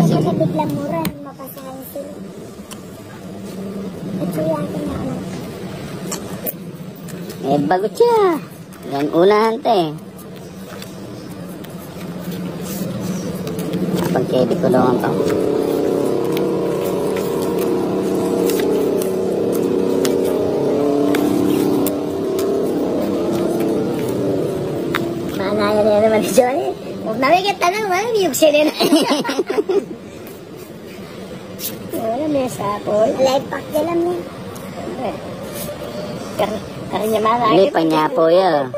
sige. Biglang mura, mapasahan sila. At siya yakin na ako. Eh, bagot siya. Yan, unahan ta eh. Pag-edit ko lang ang pang. Manaya na naman si Johnny. Huwag namigit na lang, wala yung sila na. Wala, may sapol. Light pack niya lang yan. Kanya malaki. Hindi, panyapo yan.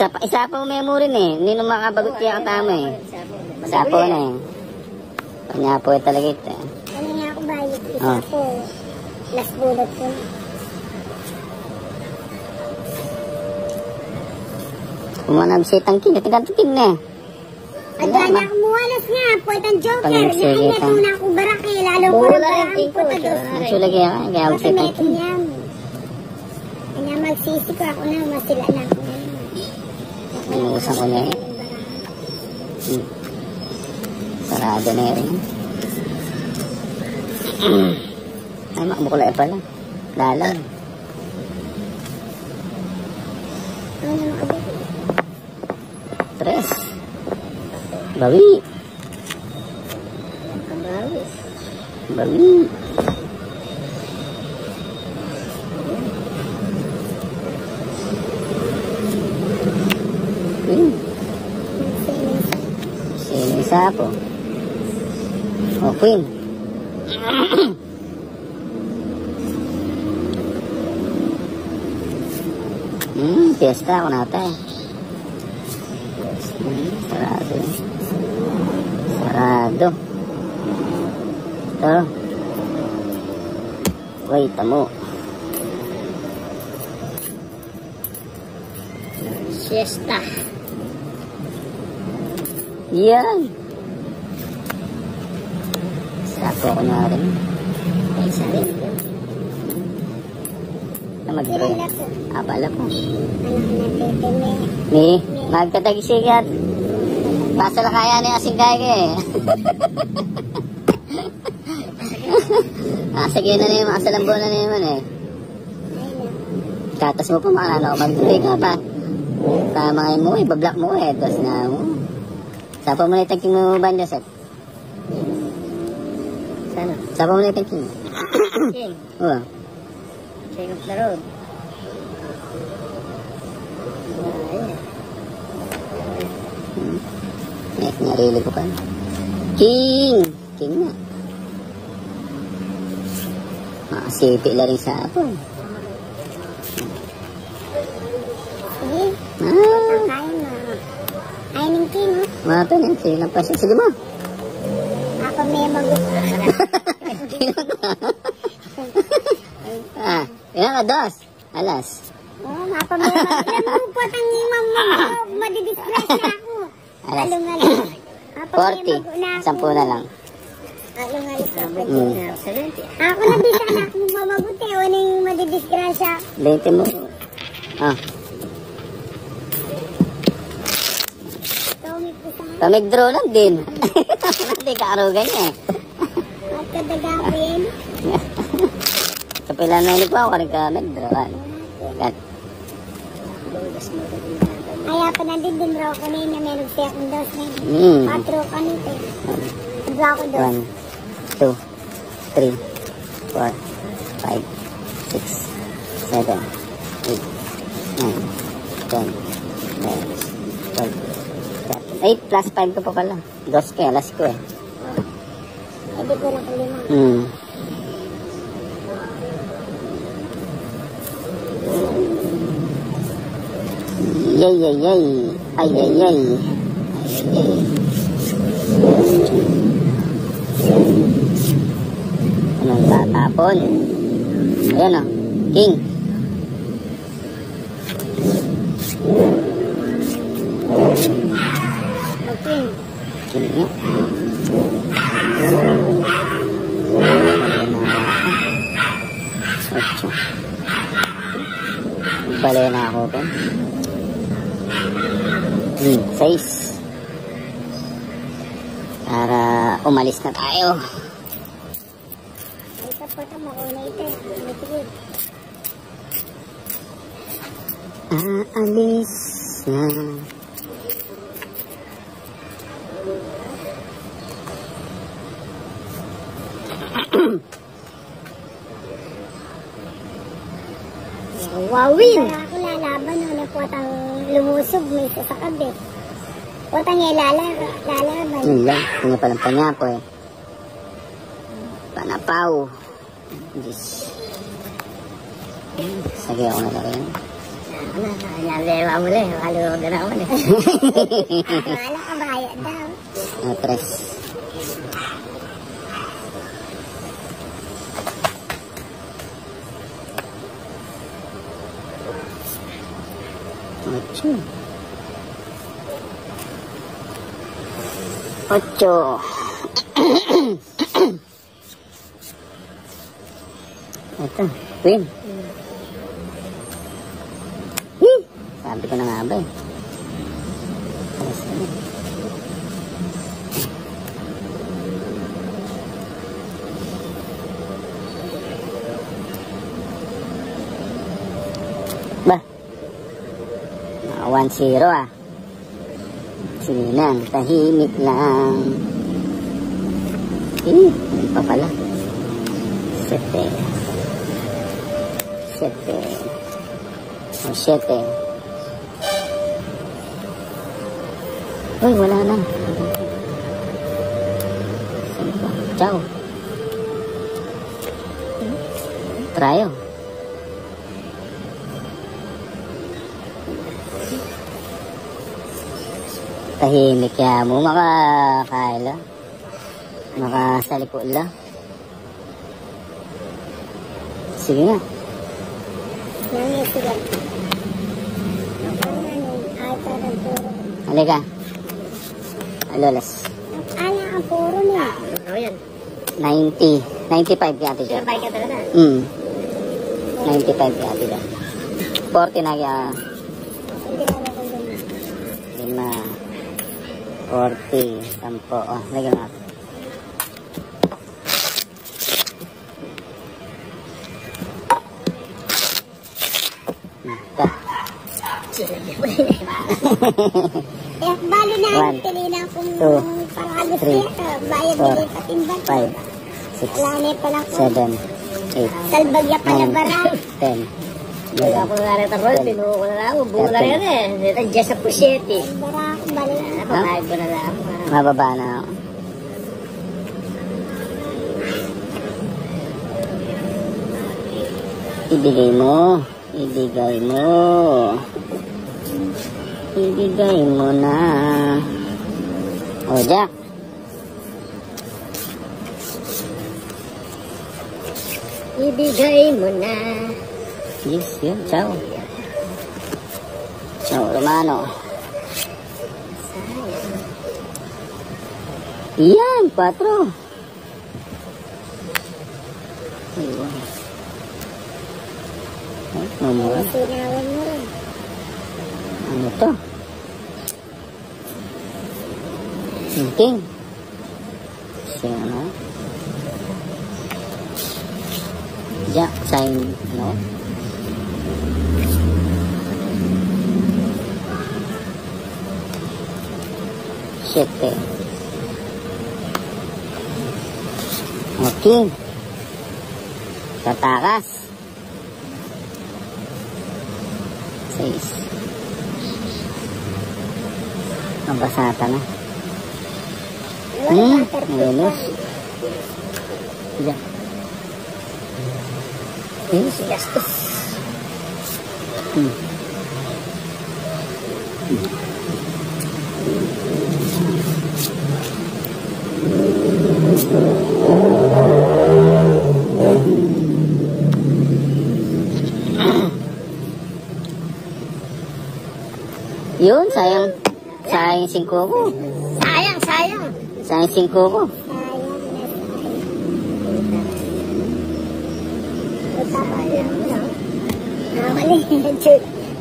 Isapo mo rin eh. Hindi nung makabagot kaya katama eh. Isapo na eh. Panyapo talaga ito eh. Ano nga ako bayit? Isapo. Last bullet ko. Kumanabsit ang king. Tingnan na eh. Adya na kumuhalas nga. Puwetang joker. Nakin na ito na ako barak eh. Lalo ko na barang puta dos. Ang sulag yan. Kaya absit ang king. Kanya magsisi ko ako na. Masila na ako na. Inuusan ko na eh. Sarado na rin. Ay, makabukulay pala. Lalang. Ano na makabukul? Tres. Bawi. Bawi. Bawi. Queen. Sino isa po? Oh, Queen. Fiesta ako natin. Sarado. Sarado. Ito. Wait, tamo. Siesta. Yan. Sapo ako na rin. Ay, sabi. Mag-pray. Abala ko. Anak na tete Ni, magkatagisigat. Basta lang kaya ni asing kaya ka eh. Sige na naman, asalambo na naman eh. Katas mo pa mga ano, mag-pray ka pa. Tama ngayon mo eh, bablock mo eh. Tapos na mo. Sapa mo na itagking mo banda set. Sana? Sapa mo na itagking. King. Oo. King of the road. Narili ko pa. King! King na. Makasipi lang rin sa ako. Sige. Kakain na. Ayun yung king, oh. Mata na. Sige lang pa siya. Sige mo. Ako may mag-upa. Ilan ka? Dos. Alas. Oo, ako may mag-upa. Madidisgress na ako. Alas. Alungalis. 40. 10 na lang. Alungalis. Ako na bisa na akong mamabuti. Waning madidisgrasya. 20 mo. Ah. Pamig-draw lang din. Hindi ka arugan niya eh. At kadagapin. Kapila na inig pa ako rin ka mag-draw. Kaya pa na din raw ko na yun na meron siya akong dos na yun. 4 ka nito. Draw ko dos. 1, 2, 3, 4, 5, 6, 7, 8, 9, 10, 11, 12, 8 plus 5 ko pa pala. Dos ko eh, last ko eh. Hindi ko na kalima. Yay, yay, yay. Ay, yay, yay. Ay, anong tatapon? Ayan o. King. Okay. King nga. Ocho. Balay na ako pa. 6. Para umalis na tayo. Ito po ito, mauna ito. Matigil. Aalis na. Wawin! Kaya ako lalaban nung potang lumusog may isa sa kabit. Potang lalaban. Yun lang. Hindi pa lang panyapo eh. Panapaw. Diyos. Sige ako na rin. Nalalawa mo lang. Wala ka na ako na. Wala ka bahaya daw. Tres. Ocho. Ito, Queen. Sabi ko na nga ba eh. Ba? 1-0 ah. Sige lang, tahimik lang. Yun pa pala. 7. 7. O 7. Uy, wala na. Ciao. Trayo. Tahimik ya mo, makakaila. Makasaliko lang. Sige nga. Halika. Alolas. Ano ang puro niya? Ano yan? 90. 95 yata siya. Sinabay ka talaga? 95 yata siya. 40 na kaya. 5. 40. 10. Oh, lagyan natin. Eh, balo na ang pilinan kung parang alos niya. Bayad nila sa timban. 5, 6, Wala na pala ko. 7, 8, Salbagya pala bara. 10. Wala ko na rin ako, pinuho ko na lang ako, buo na rin eh. Dito dyan sa pusyete. Bara ako, balo na. Napakain ko na lang. Mababa na ako. Ibigay mo. Ibigay mo. Ibigay mo na. O, Jack. Ibigay mo na. Yes, yun. Ciao. Ciao, Romano. Yan, 4. Ayun. Ay, mamura. Sinawan mo rin. Ano to? King. Siya na. Jack, sign, no? Siete. Okay. Tatakas. 6. Mabasata na. Ayos. Diyan. Ayos. Gastos. Yun, sayang. Sayang 5 ko. Sayang, sayang. Sayang 5 ko. Sayang na.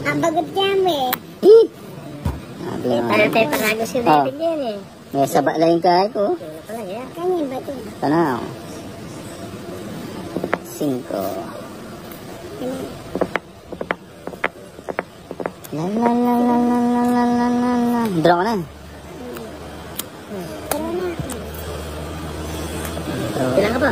Ang bagot niya mo eh. Sabi nga. Tayo panago si David yan eh. May saba lang yung kahit ko. Kanyan ba ito? Tanaw. 5. La la la la la la la la la la. Draw ka na. Pero na. Kailan ka ba?